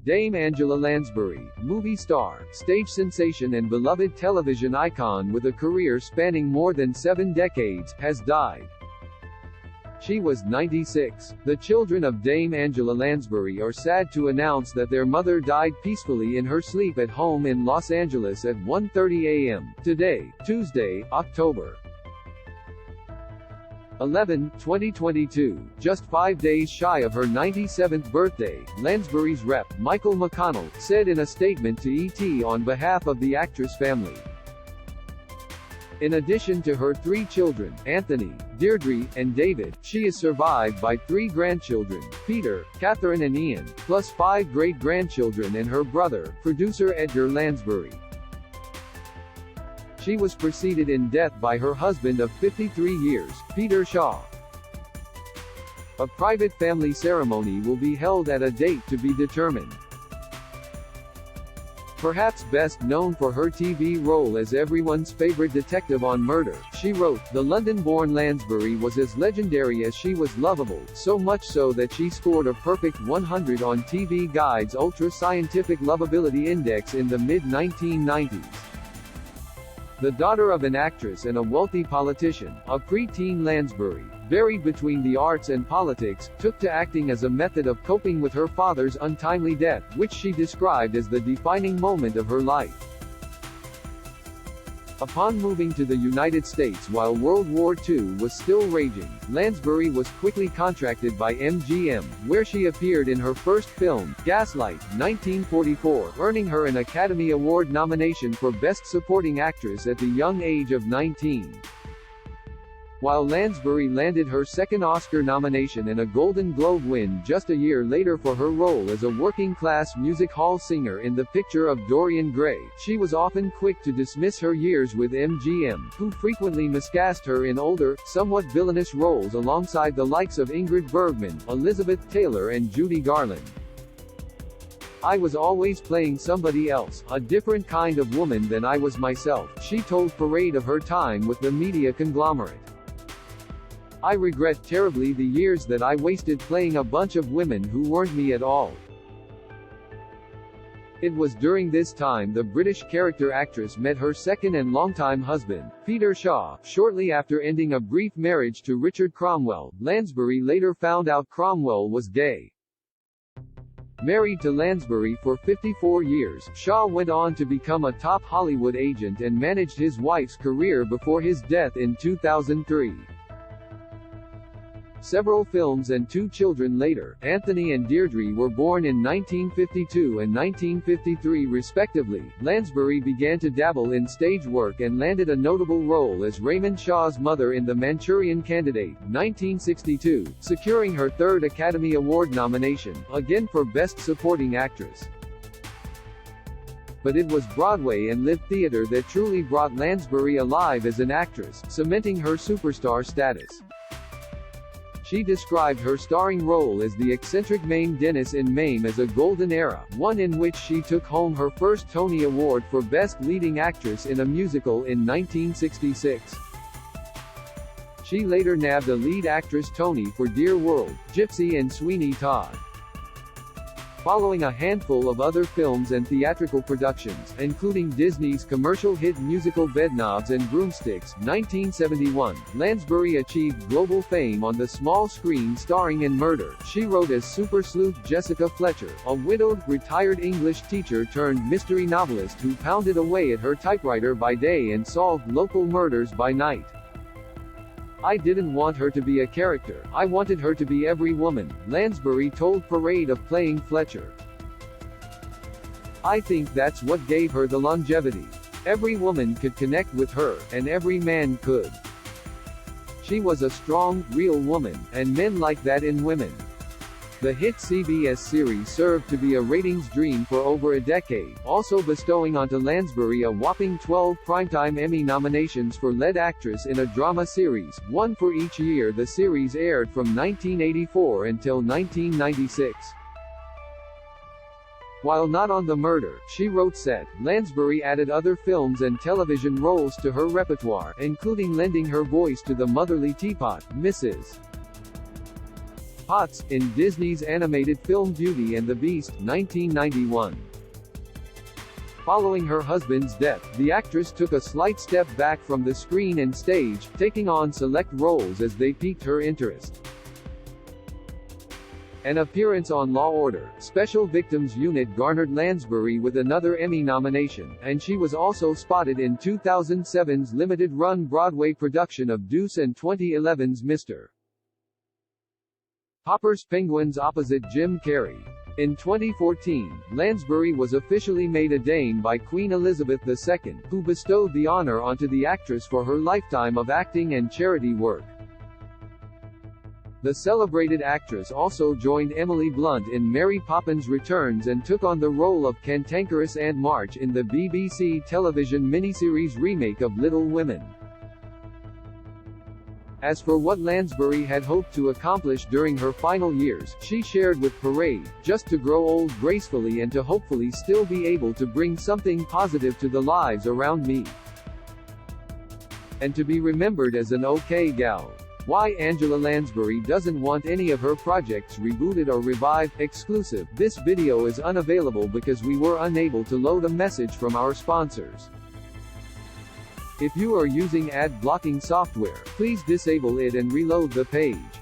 Dame Angela Lansbury, movie star, stage sensation and beloved television icon with a career spanning more than 7 decades, has died. She was 96. The children of Dame Angela Lansbury are sad to announce that their mother died peacefully in her sleep at home in Los Angeles at 1:30 a.m. today, Tuesday, October 11, 2022, just 5 days shy of her 97th birthday. Lansbury's rep, Michael McConnell, said in a statement to ET on behalf of the actress family. In addition to her 3 children, Anthony, Deirdre, and David, she is survived by 3 grandchildren, Peter, Catherine and Ian, plus 5 great-grandchildren and her brother, producer Edgar Lansbury. She was preceded in death by her husband of 53 years, Peter Shaw. A private family ceremony will be held at a date to be determined. Perhaps best known for her TV role as everyone's favorite detective on Murder, she wrote, "The London-born Lansbury was as legendary as she was lovable, so much so that she scored a perfect 100 on TV Guide's ultra-scientific lovability index in the mid-1990s." The daughter of an actress and a wealthy politician, a preteen Lansbury, varied between the arts and politics, took to acting as a method of coping with her father's untimely death, which she described as the defining moment of her life. Upon moving to the United States while World War II was still raging, Lansbury was quickly contracted by MGM, where she appeared in her first film, Gaslight, 1944, earning her an Academy Award nomination for Best Supporting Actress at the young age of 19. While Lansbury landed her second Oscar nomination and a Golden Globe win just a year later for her role as a working-class music hall singer in The Picture of Dorian Gray, she was often quick to dismiss her years with MGM, who frequently miscast her in older, somewhat villainous roles alongside the likes of Ingrid Bergman, Elizabeth Taylor and Judy Garland. "I was always playing somebody else, a different kind of woman than I was myself," she told Parade of her time with the media conglomerate. "I regret terribly the years that I wasted playing a bunch of women who weren't me at all." It was during this time the British character actress met her second and longtime husband, Peter Shaw. Shortly after ending a brief marriage to Richard Cromwell, Lansbury later found out Cromwell was gay. Married to Lansbury for 54 years, Shaw went on to become a top Hollywood agent and managed his wife's career before his death in 2003. Several films and 2 children later, Anthony and Deirdre were born in 1952 and 1953 respectively. Lansbury began to dabble in stage work and landed a notable role as Raymond Shaw's mother in The Manchurian Candidate, 1962, securing her 3rd Academy Award nomination, again for Best Supporting Actress. But it was Broadway and live theater that truly brought Lansbury alive as an actress, cementing her superstar status. She described her starring role as the eccentric Mame Dennis in Mame as a golden era, one in which she took home her first Tony Award for Best Leading Actress in a Musical in 1966. She later nabbed a Lead Actress Tony for Dear World, Gypsy and Sweeney Todd. Following a handful of other films and theatrical productions, including Disney's commercial hit musical Bedknobs and Broomsticks, 1971, Lansbury achieved global fame on the small screen starring in Murder. She wrote as super sleuth Jessica Fletcher, a widowed, retired English teacher turned mystery novelist who pounded away at her typewriter by day and solved local murders by night. "I didn't want her to be a character, I wanted her to be every woman," Lansbury told Parade of playing Fletcher. "I think that's what gave her the longevity. Every woman could connect with her, and every man could. She was a strong, real woman, and men like that in women." The hit CBS series served to be a ratings dream for over a decade, also bestowing onto Lansbury a whopping 12 Primetime Emmy nominations for lead actress in a drama series, one for each year the series aired from 1984 until 1996. While not on the Murder, She Wrote set, Lansbury added other films and television roles to her repertoire, including lending her voice to the motherly teapot, Mrs. Potts, in Disney's animated film Beauty and the Beast, 1991. Following her husband's death, the actress took a slight step back from the screen and stage, taking on select roles as they piqued her interest. An appearance on Law Order: Special Victims Unit garnered Lansbury with another Emmy nomination, and she was also spotted in 2007's limited-run Broadway production of Deuce and 2011's Mr. Popper's Penguins opposite Jim Carrey. In 2014, Lansbury was officially made a Dame by Queen Elizabeth II, who bestowed the honor onto the actress for her lifetime of acting and charity work. The celebrated actress also joined Emily Blunt in Mary Poppins Returns and took on the role of cantankerous Aunt March in the BBC television miniseries remake of Little Women. As for what Lansbury had hoped to accomplish during her final years, she shared with Parade, "Just to grow old gracefully and to hopefully still be able to bring something positive to the lives around me. And to be remembered as an okay gal." Why Angela Lansbury doesn't want any of her projects rebooted or revived. Exclusive: this video is unavailable because we were unable to load a message from our sponsors. If you are using ad blocking software, please disable it and reload the page.